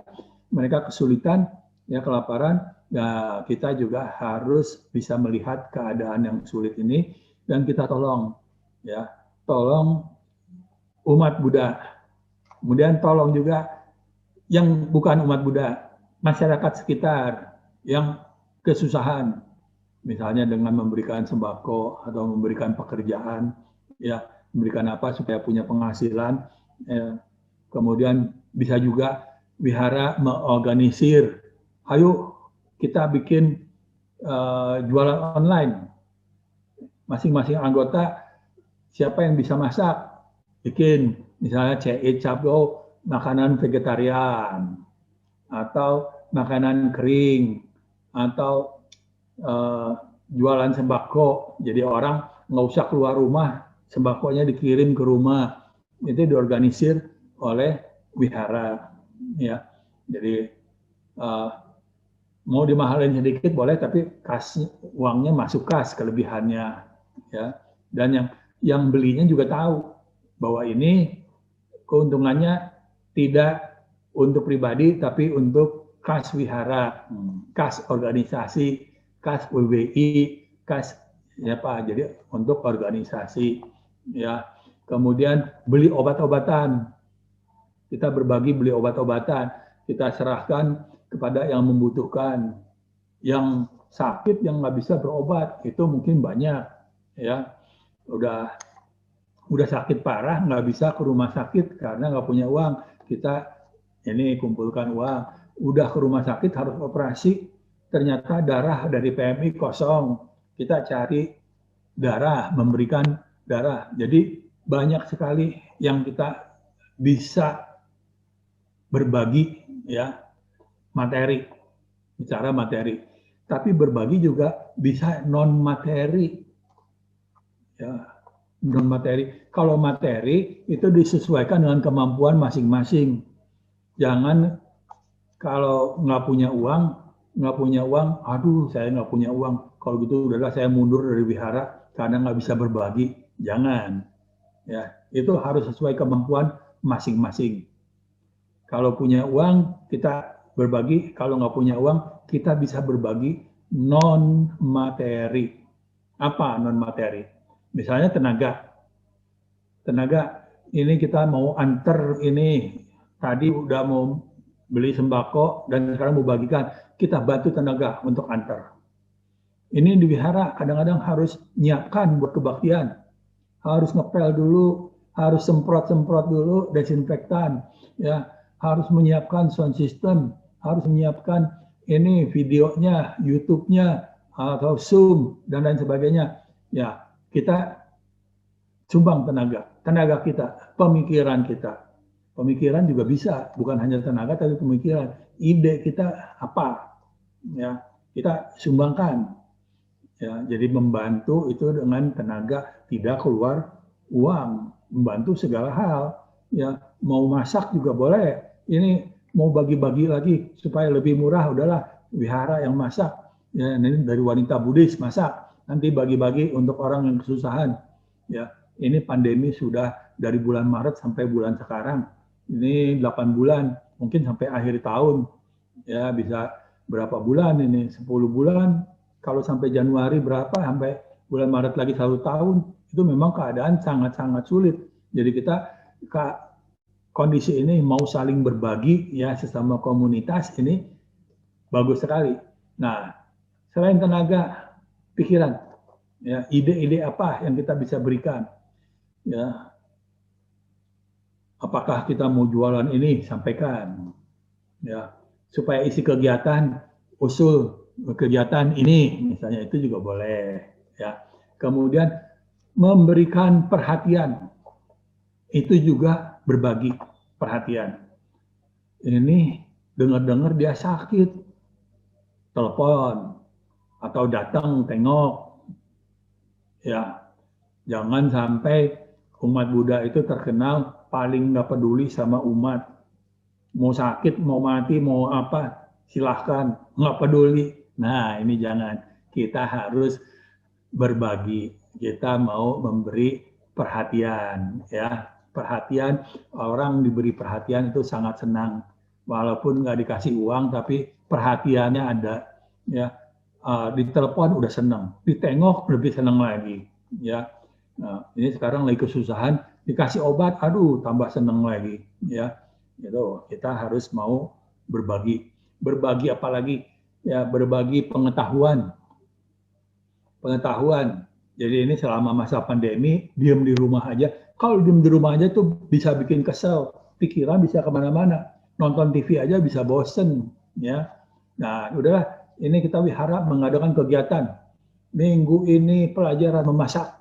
mereka kesulitan, ya kelaparan. Nah, kita juga harus bisa melihat keadaan yang sulit ini dan kita tolong, ya, tolong umat Buddha. Kemudian tolong juga yang bukan umat Buddha, masyarakat sekitar yang kesusahan, misalnya dengan memberikan sembako atau memberikan pekerjaan, ya memberikan apa supaya punya penghasilan. Kemudian bisa juga wihara mengorganisir, ayo kita bikin jualan online. Masing-masing anggota siapa yang bisa masak, bikin misalnya capdo makanan vegetarian atau makanan kering atau jualan sembako. Jadi orang nggak usah keluar rumah, sembakonya dikirim ke rumah. Itu diorganisir oleh wihara, ya. Jadi mau dimahalin sedikit boleh, tapi kas uangnya masuk kas kelebihannya, ya. Dan yang belinya juga tahu bahwa ini keuntungannya tidak untuk pribadi, tapi untuk kas wihara, kas organisasi, kas WWI, kas apa? Jadi untuk organisasi, ya. Kemudian beli obat-obatan, kita berbagi beli obat-obatan, kita serahkan kepada yang membutuhkan, yang sakit yang nggak bisa berobat itu mungkin banyak, ya. Udah sakit parah nggak bisa ke rumah sakit karena nggak punya uang, kita ini kumpulkan uang. Udah ke rumah sakit harus operasi, ternyata darah dari PMI kosong, kita cari darah, memberikan darah. Jadi banyak sekali yang kita bisa berbagi, ya, materi, bicara materi. Tapi berbagi juga bisa non materi, ya, non materi. Kalau materi itu disesuaikan dengan kemampuan masing-masing. Jangan kalau nggak punya uang, aduh saya nggak punya uang. Kalau gitu udahlah saya mundur dari wihara karena nggak bisa berbagi. Jangan, ya, itu harus sesuai kemampuan masing-masing. Kalau punya uang kita berbagi, kalau nggak punya uang kita bisa berbagi non materi. Apa non materi? Misalnya tenaga ini kita mau antar ini, tadi udah mau beli sembako dan sekarang mau bagikan, kita bantu tenaga untuk antar. Ini di wihara kadang-kadang harus nyiapkan buat kebaktian, harus ngepel dulu, harus semprot-semprot dulu desinfektan, ya, harus menyiapkan sound system, harus menyiapkan ini videonya, YouTube-nya atau Zoom dan lain sebagainya. Ya, kita sumbang tenaga kita, pemikiran kita. Pemikiran juga bisa, bukan hanya tenaga tapi pemikiran. Ide kita apa? Ya, kita sumbangkan. Ya, jadi membantu itu dengan tenaga, tidak keluar uang, membantu segala hal. Ya, mau masak juga boleh. Ini mau bagi-bagi lagi supaya lebih murah, udahlah wihara yang masak. Ya, ini dari wanita Buddhis masak, nanti bagi-bagi untuk orang yang kesusahan. Ya, ini pandemi sudah dari bulan Maret sampai bulan sekarang. Ini 8 bulan, mungkin sampai akhir tahun. Ya, bisa berapa bulan ini? 10 bulan. Kalau sampai Januari berapa? Sampai bulan Maret lagi 1 tahun. Itu memang keadaan sangat-sangat sulit. Jadi kita kondisi ini mau saling berbagi, ya, sesama komunitas ini bagus sekali. Nah, selain tenaga, pikiran, ya, ide-ide apa yang kita bisa berikan, ya. Apakah kita mau jualan ini, sampaikan, ya, supaya isi kegiatan, usul kegiatan ini misalnya, itu juga boleh, ya. Kemudian memberikan perhatian, itu juga berbagi perhatian. Ini dengar-dengar dia sakit, telepon atau datang tengok, ya. Jangan sampai umat Buddha itu terkenal paling nggak peduli sama umat. Mau sakit, mau mati, mau apa, silahkan, nggak peduli. Nah, ini jangan. Kita harus berbagi. Kita mau memberi perhatian, ya. Perhatian, orang diberi perhatian itu sangat senang. Walaupun nggak dikasih uang, tapi perhatiannya ada, ya. Ditelepon udah senang, ditengok lebih senang lagi, ya. Nah, ini sekarang lagi kesusahan, dikasih obat, aduh tambah senang lagi, ya. Itu kita harus mau berbagi. Berbagi apalagi, ya, berbagi pengetahuan. Pengetahuan, Jadi ini selama masa pandemi, diem di rumah aja. Kalau diem di rumah aja tuh bisa bikin kesel, pikiran bisa kemana-mana. Nonton TV aja bisa bosen, ya. Nah, udahlah. Ini kita wihara mengadakan kegiatan. Minggu ini pelajaran memasak.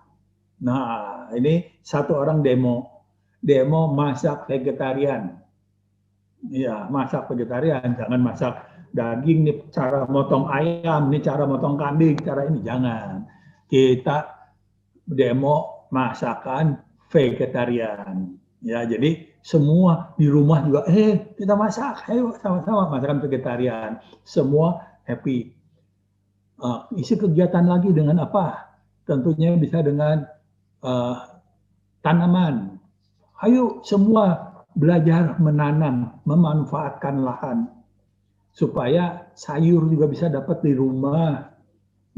Nah, ini satu orang demo masak vegetarian. Iya, masak vegetarian, jangan masak daging nih, cara motong ayam, nih cara motong kambing, cara ini jangan. Kita demo masakan vegetarian. Ya, jadi semua di rumah juga, kita masak, ayo sama-sama masakan vegetarian. Semua happy. Isi kegiatan lagi dengan apa? Tentunya bisa dengan uh, tanaman. Ayo semua belajar menanam, memanfaatkan lahan supaya sayur juga bisa dapat di rumah.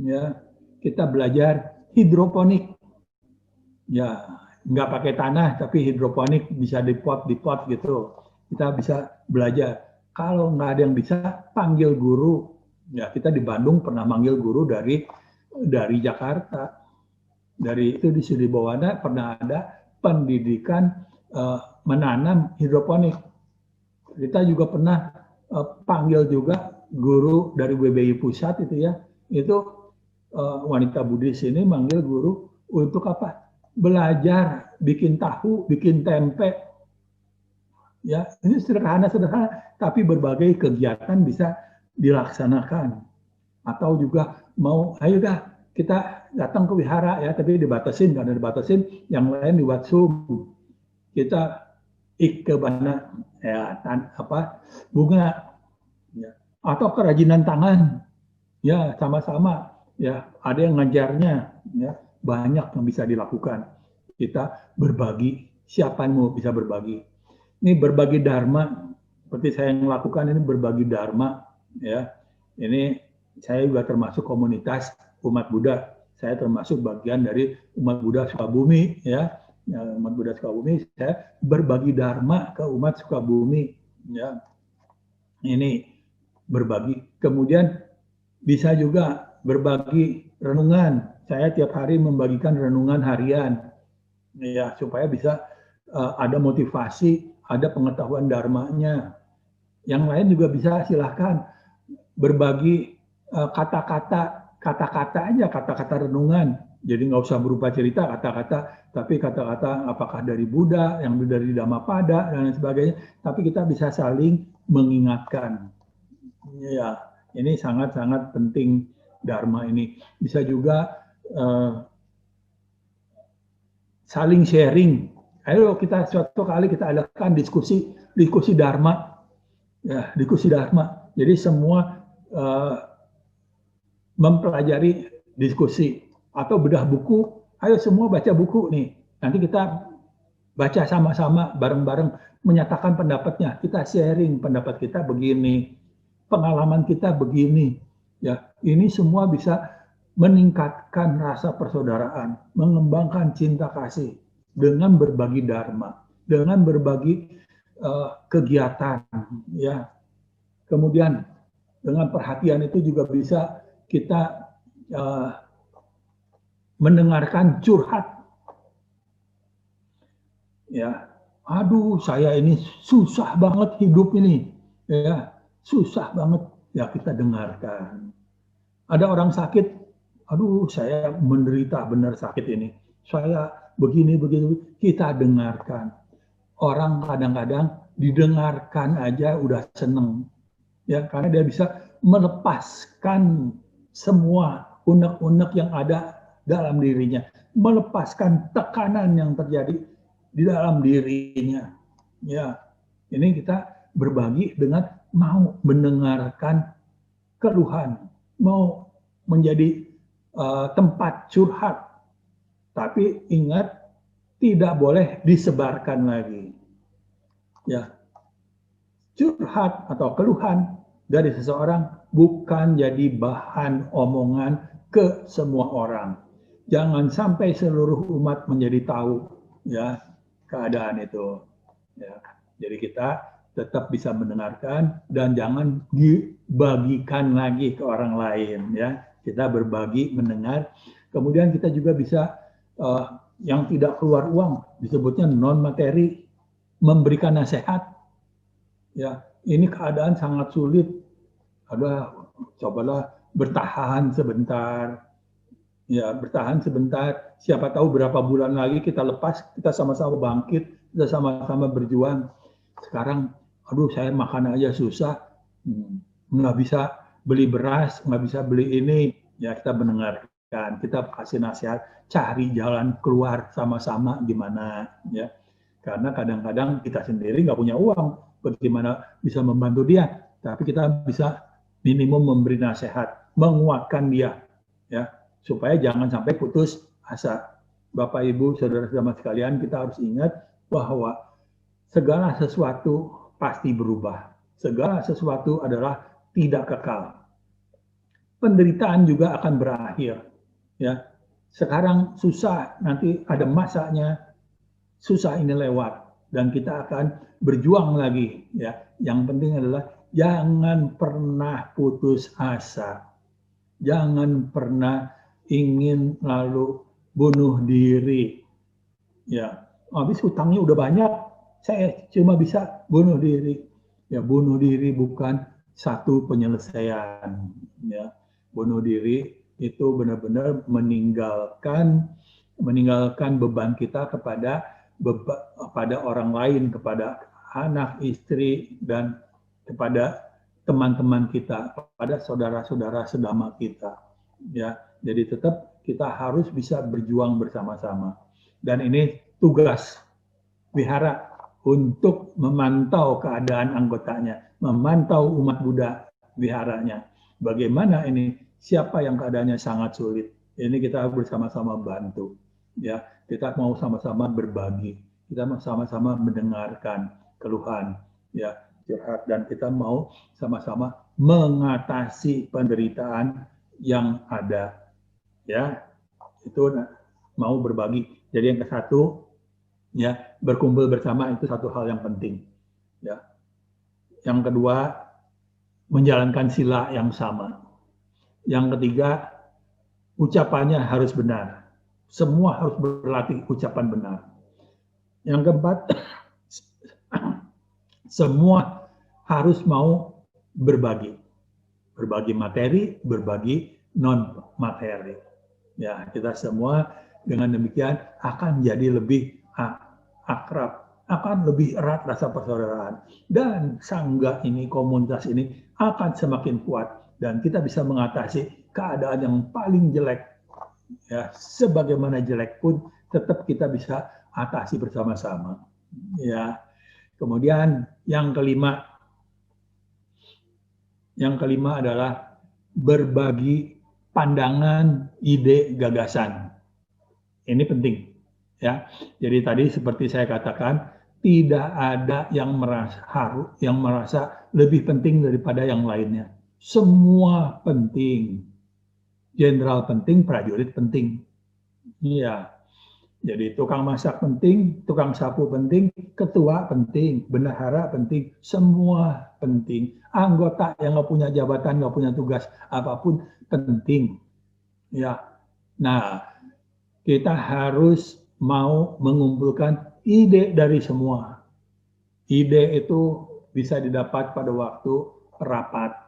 Ya, kita belajar hidroponik. Ya, nggak pakai tanah tapi hidroponik bisa di pot gitu. Kita bisa belajar. Kalau nggak ada yang bisa, panggil guru. Ya, kita di Bandung pernah manggil guru dari Jakarta. Dari itu di Sudibawana pernah ada pendidikan menanam hidroponik. Kita juga pernah panggil juga guru dari WBI Pusat itu ya. Itu wanita Buddhis ini manggil guru untuk apa? Belajar bikin tahu, bikin tempe. Ya, ini sederhana-sederhana, tapi berbagai kegiatan bisa dilaksanakan. Atau juga mau, ayo dah kita datang ke wihara ya, tapi dibatasin, karena dibatasin, yang lain lewat Zoom. Kita ikebana ya bunga ya. Atau kerajinan tangan ya, sama-sama ya, ada yang ngajarnya ya, banyak yang bisa dilakukan. Kita berbagi, siapa yang mau bisa berbagi. Ini berbagi dharma, seperti saya yang melakukan ini berbagi dharma ya. Ini saya juga termasuk komunitas umat Buddha. Saya termasuk bagian dari umat Buddha Sukabumi ya. Umat Buddha Sukabumi, saya berbagi dharma ke umat Sukabumi ya. Ini berbagi. Kemudian bisa juga berbagi renungan. Saya tiap hari membagikan renungan harian ya, supaya bisa ada motivasi, ada pengetahuan dharmanya. Yang lain juga bisa silahkan berbagi kata-kata aja, kata-kata renungan. Jadi nggak usah berupa cerita kata-kata, tapi kata-kata apakah dari Buddha, yang dari Dhammapada dan lain sebagainya. Tapi kita bisa saling mengingatkan. Ya, ini sangat-sangat penting Dharma ini. Bisa juga saling sharing. Ayo kita suatu kali kita adakan diskusi Dharma. Ya, diskusi Dharma. Jadi semua mempelajari diskusi atau bedah buku. Ayo semua baca buku nih. Nanti kita baca sama-sama bareng-bareng, menyatakan pendapatnya. Kita sharing pendapat kita begini, pengalaman kita begini. Ya, ini semua bisa meningkatkan rasa persaudaraan, mengembangkan cinta kasih dengan berbagi dharma, dengan berbagi kegiatan. Ya, kemudian dengan perhatian itu juga bisa kita mendengarkan curhat. Ya, aduh saya ini susah banget hidup ini, ya susah banget. Ya kita dengarkan. Ada orang sakit, aduh saya menderita benar sakit ini. Saya begini, kita dengarkan. Orang kadang-kadang didengarkan aja udah seneng. Ya, karena dia bisa melepaskan semua unek-unek yang ada dalam dirinya. Melepaskan tekanan yang terjadi di dalam dirinya. Ya, ini kita berbagi dengan mau mendengarkan keluhan, mau menjadi tempat curhat. Tapi ingat, tidak boleh disebarkan lagi. Ya, curhat atau keluhan dari seseorang bukan jadi bahan omongan ke semua orang. Jangan sampai seluruh umat menjadi tahu ya keadaan itu. Ya, jadi kita tetap bisa mendengarkan dan jangan dibagikan lagi ke orang lain ya. Kita berbagi, mendengar Kemudian kita juga bisa yang tidak keluar uang, disebutnya non materi, memberikan nasihat. Ya, ini keadaan sangat sulit. Cobalah bertahan sebentar. Ya, bertahan sebentar. Siapa tahu berapa bulan lagi kita lepas, kita sama-sama bangkit, kita sama-sama berjuang. Sekarang, saya makan aja susah, nggak bisa beli beras, nggak bisa beli ini. Ya, kita mendengarkan, kita kasih nasihat, cari jalan keluar sama-sama gimana. Ya, karena kadang-kadang kita sendiri nggak punya uang, bagaimana bisa membantu dia? Tapi kita bisa minimum memberi nasihat, menguatkan dia, ya, supaya jangan sampai putus asa. Bapak, Ibu, saudara-saudara sekalian, kita harus ingat bahwa segala sesuatu pasti berubah. Segala sesuatu adalah tidak kekal. Penderitaan juga akan berakhir. Ya, sekarang susah, nanti ada masanya, susah ini lewat dan kita akan berjuang lagi. Ya, yang penting adalah jangan pernah putus asa. Jangan pernah ingin lalu bunuh diri. Ya, habis hutangnya udah banyak, saya cuma bisa bunuh diri. Ya, bunuh diri bukan satu penyelesaian. Ya, bunuh diri itu benar-benar meninggalkan beban kita kepada orang lain, kepada anak, istri, dan kepada teman-teman kita, pada saudara-saudara sedama kita. Ya, jadi tetap kita harus bisa berjuang bersama-sama. Dan ini tugas wihara untuk memantau keadaan anggotanya, memantau umat Buddha wiharanya. Bagaimana ini? Siapa yang keadaannya sangat sulit? Ini kita bersama-sama bantu. Ya, kita mau sama-sama berbagi. Kita mau sama-sama mendengarkan keluhan. Ya, curhat, dan kita mau sama-sama mengatasi penderitaan yang ada. Ya, itu mau berbagi. Jadi yang ke satu, ya, berkumpul bersama itu satu hal yang penting. Ya, yang kedua, menjalankan sila yang sama. Yang ketiga, ucapannya harus benar. Semua harus berlatih ucapan benar. Yang keempat, semua harus mau berbagi. Berbagi materi, berbagi non-materi. Ya, kita semua dengan demikian akan jadi lebih akrab, akan lebih erat rasa persaudaraan. Dan sangga ini, komunitas ini akan semakin kuat. Dan kita bisa mengatasi keadaan yang paling jelek. Ya, sebagaimana jelek pun tetap kita bisa atasi bersama-sama. Ya. Kemudian yang kelima adalah berbagi pandangan, ide, gagasan. Ini penting, ya. Jadi tadi seperti saya katakan, tidak ada yang merasa lebih penting daripada yang lainnya. Semua penting. Jenderal penting, prajurit penting. Iya. Jadi tukang masak penting, tukang sapu penting, ketua penting, bendahara penting, semua penting. Anggota yang nggak punya jabatan, nggak punya tugas apapun penting. Ya, nah, kita harus mau mengumpulkan ide dari semua. Ide itu bisa didapat pada waktu rapat.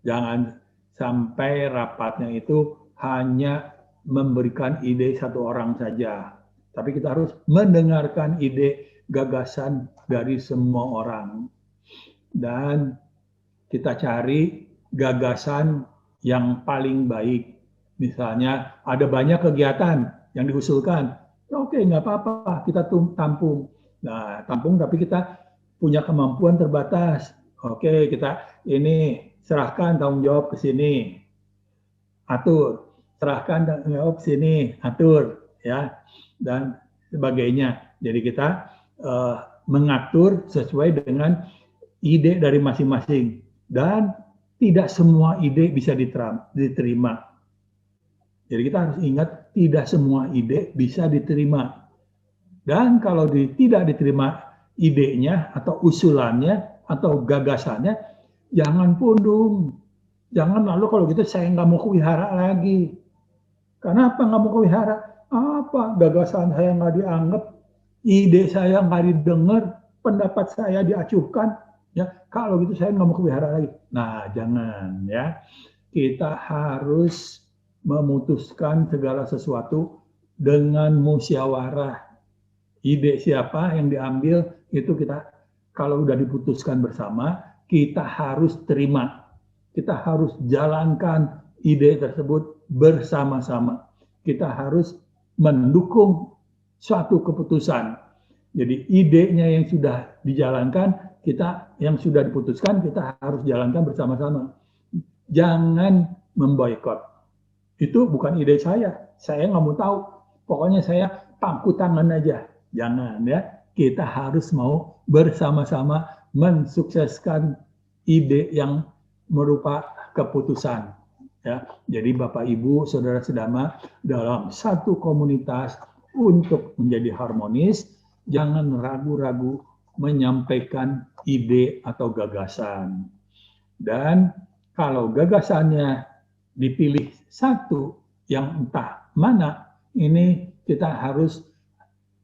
Jangan sampai rapatnya itu hanya memberikan ide satu orang saja. Tapi kita harus mendengarkan ide, gagasan dari semua orang. Dan kita cari gagasan yang paling baik. Misalnya ada banyak kegiatan yang diusulkan. Oke, nggak apa-apa, kita tampung. Nah, tampung tapi kita punya kemampuan terbatas. Oke, kita ini serahkan tanggung jawab ke sini. Atur. Serahkan tanggung jawab ke sini, atur, ya, dan sebagainya. Jadi kita mengatur sesuai dengan ide dari masing-masing. Dan tidak semua ide bisa diterima. Jadi kita harus ingat, tidak semua ide bisa diterima. Dan kalau tidak diterima idenya atau usulannya atau gagasannya, jangan pundung. Jangan lalu kalau gitu saya nggak mau wihara lagi. Kenapa nggak mau wihara? Apa gagasan saya nggak dianggap, ide saya nggak didengar, pendapat saya diacuhkan. Ya, kalau gitu saya nggak mau wihara lagi. Nah, jangan ya. Kita harus memutuskan segala sesuatu dengan musyawarah. Ide siapa yang diambil itu kita kalau udah diputuskan bersama, kita harus terima. Kita harus jalankan ide tersebut bersama-sama. Kita harus mendukung suatu keputusan. Jadi idenya yang sudah dijalankan, kita yang sudah diputuskan kita harus jalankan bersama-sama. Jangan memboikot. Itu bukan ide saya nggak mau tahu. Pokoknya saya pangku tangan aja. Jangan ya, kita harus mau bersama-sama mensukseskan ide yang merupakan keputusan. Ya, jadi Bapak Ibu, Saudara Sedama, dalam satu komunitas untuk menjadi harmonis, jangan ragu-ragu menyampaikan ide atau gagasan. Dan kalau gagasannya dipilih satu yang entah mana, ini kita harus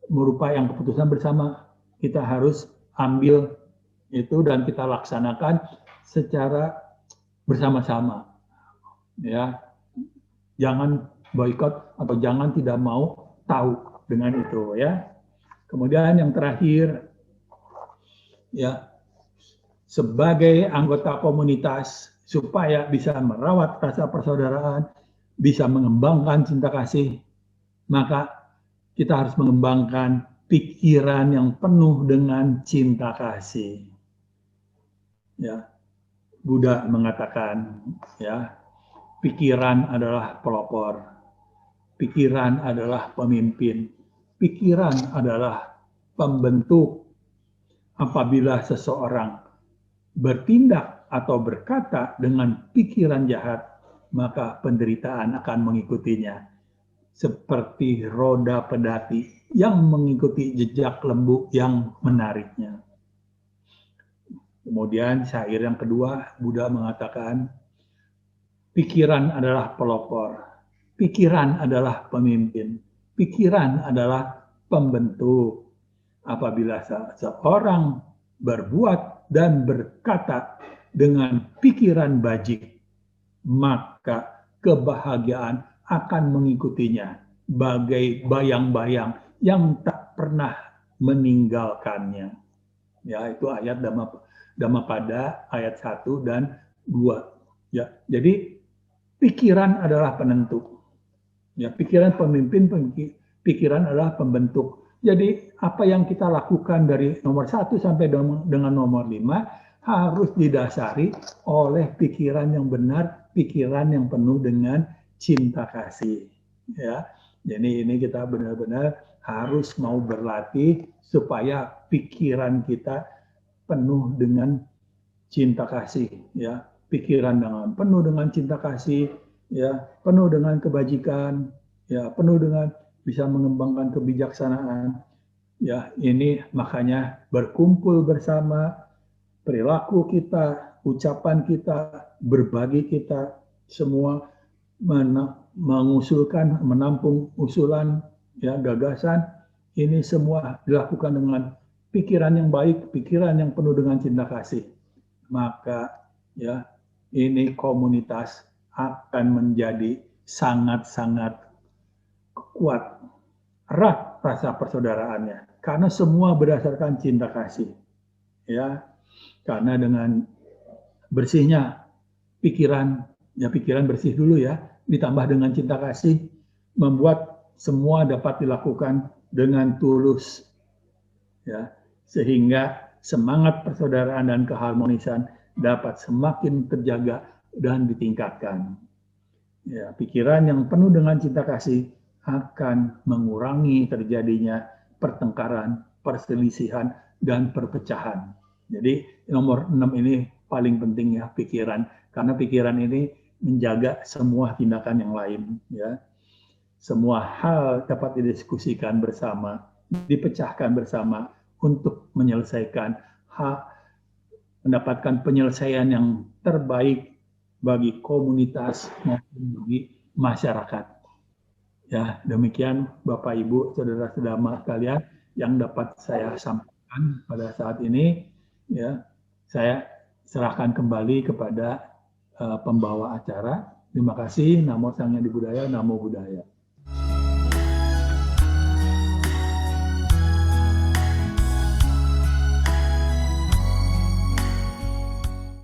merupakan keputusan bersama. Kita harus ambil itu dan kita laksanakan secara bersama-sama. Ya, jangan boikot atau jangan tidak mau tahu dengan itu ya. Kemudian yang terakhir ya, sebagai anggota komunitas supaya bisa merawat rasa persaudaraan, bisa mengembangkan cinta kasih, maka kita harus mengembangkan pikiran yang penuh dengan cinta kasih. Ya, Buddha mengatakan, ya, pikiran adalah pelopor, pikiran adalah pemimpin, pikiran adalah pembentuk. Apabila seseorang bertindak atau berkata dengan pikiran jahat, maka penderitaan akan mengikutinya. Seperti roda pedati yang mengikuti jejak lembu yang menariknya. Kemudian syair yang kedua, Buddha mengatakan, pikiran adalah pelopor, pikiran adalah pemimpin, pikiran adalah pembentuk. Apabila seorang berbuat dan berkata dengan pikiran bajik, maka kebahagiaan akan mengikutinya bagai bayang-bayang yang tak pernah meninggalkannya. Ya, itu ayat Dhammapada ayat 1 dan 2. Ya, jadi pikiran adalah penentu. Ya, pikiran pemimpin, pikiran adalah pembentuk. Jadi apa yang kita lakukan dari nomor 1 sampai dengan nomor 5 harus didasari oleh pikiran yang benar, pikiran yang penuh dengan cinta kasih. Ya, jadi ini kita benar-benar harus mau berlatih supaya pikiran kita penuh dengan cinta kasih. Ya, pikiran dengan penuh dengan cinta kasih, ya, penuh dengan kebajikan, ya, penuh dengan bisa mengembangkan kebijaksanaan. Ya, ini makanya berkumpul bersama, perilaku kita, ucapan kita, berbagi kita, semua mengusulkan, menampung usulan, ya, gagasan, ini semua dilakukan dengan pikiran yang baik, pikiran yang penuh dengan cinta kasih. Maka ya, ini komunitas akan menjadi sangat-sangat kuat, erat rasa persaudaraannya, karena semua berdasarkan cinta kasih. Ya, karena dengan bersihnya pikiran, ya pikiran bersih dulu ya, ditambah dengan cinta kasih, membuat semua dapat dilakukan dengan tulus, ya, sehingga semangat persaudaraan dan keharmonisan dapat semakin terjaga dan ditingkatkan. Ya, pikiran yang penuh dengan cinta kasih akan mengurangi terjadinya pertengkaran, perselisihan, dan perpecahan. Jadi nomor 6 ini paling penting ya, pikiran. Karena pikiran ini menjaga semua tindakan yang lain. Ya. Semua hal dapat didiskusikan bersama, dipecahkan bersama untuk menyelesaikan hak, mendapatkan penyelesaian yang terbaik bagi komunitas maupun bagi masyarakat. Ya, demikian Bapak Ibu, saudara-saudara sekalian yang dapat saya sampaikan pada saat ini. Ya, saya serahkan kembali kepada pembawa acara. Terima kasih. Namo Sang Hyang Adibudaya, Namo Buddhaya.